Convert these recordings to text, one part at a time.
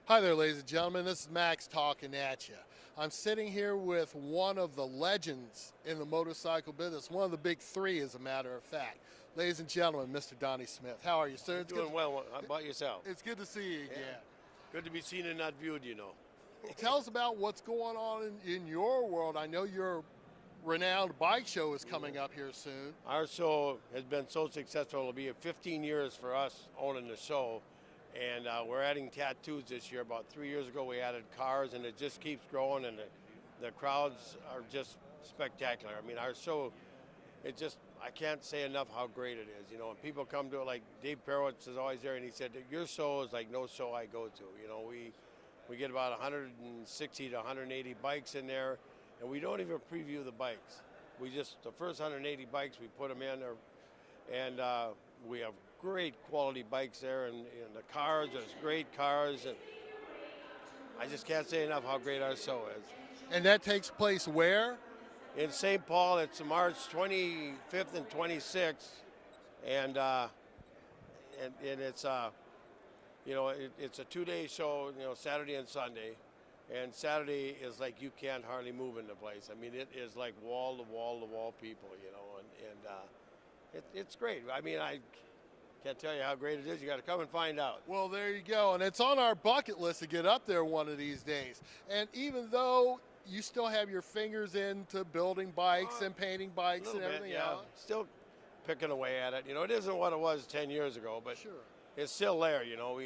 Hi there, ladies and gentlemen. This is Max talking at you. I'm sitting here with one of the legends in the motorcycle business, one of the big three, as a matter of fact. Ladies and gentlemen, Mr. Donnie Smith. How are you, sir? Doing well. How about yourself? It's good to see you again. Yeah. Good to be seen and not viewed, you know. Tell us about what's going on in your world. I know your renowned bike show is coming up here soon. Our show has been so successful. It'll be 15 years for us owning the show. And we're adding tattoos this year. About 3 years ago, we added cars, and it just keeps growing, and the crowds are just spectacular. I mean, our show, I can't say enough how great it is. You know, and people come to it, like Dave Perowitz is always there, and he said, your show is like no show I go to. You know, we get about 160 to 180 bikes in there, and we don't even preview the bikes. The first 180 bikes, we put them in there, and we have great quality bikes there, and the cars, there's great cars, and I just can't say enough how great our show is. And that takes place where? In St. Paul. It's March 25th and 26th, and it's it's a 2-day show, you know, Saturday and Sunday, and Saturday is like you can't hardly move in the place. I mean, it is like wall to wall to wall people, you know, and it's great. I mean, I can't tell you how great it is. You got to come and find out. Well, there you go. And it's on our bucket list to get up there one of these days. And even though you still have your fingers into building bikes and painting bikes and everything else. Still picking away at it. You know, it isn't what it was 10 years ago, but sure, it's still there. You know,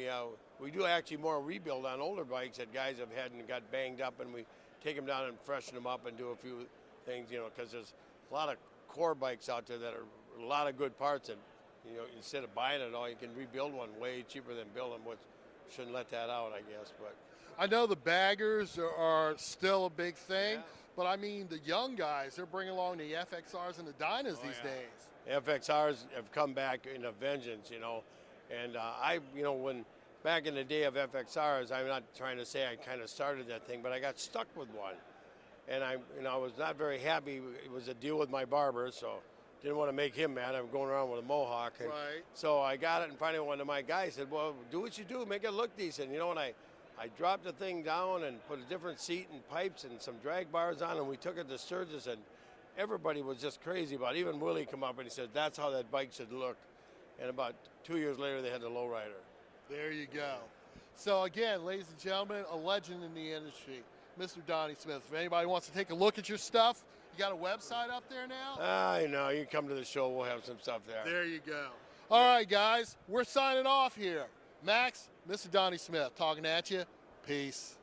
we do actually more rebuild on older bikes that guys have had and got banged up, and we take them down and freshen them up and do a few things, you know, because there's a lot of core bikes out there that are a lot of good parts, and you know, instead of buying it all, you can rebuild one way cheaper than build them, which shouldn't let that out, I guess. But I know the baggers are still a big thing, yeah. But I mean, the young guys, they're bringing along the FXRs and the Dynas these days. FXRs have come back in a vengeance, you know, and when back in the day of FXRs, I'm not trying to say I kind of started that thing, but I got stuck with one, and I was not very happy. It was a deal with my barber, so didn't want to make him mad. I'm going around with a mohawk. And right. So I got it, and finally one of my guys said, well, do what you do, make it look decent. You know, and I dropped the thing down and put a different seat and pipes and some drag bars on, and we took it to Sturgis, and everybody was just crazy about it. Even Willie come up and he said, that's how that bike should look. And about 2 years later, they had the lowrider. There you go. So again, ladies and gentlemen, a legend in the industry, Mr. Donnie Smith. If anybody wants to take a look at your stuff, you got a website up there now? I know. You can come to the show. We'll have some stuff there. There you go. All right, guys. We're signing off here. Max, Mr. Donnie Smith talking at you. Peace.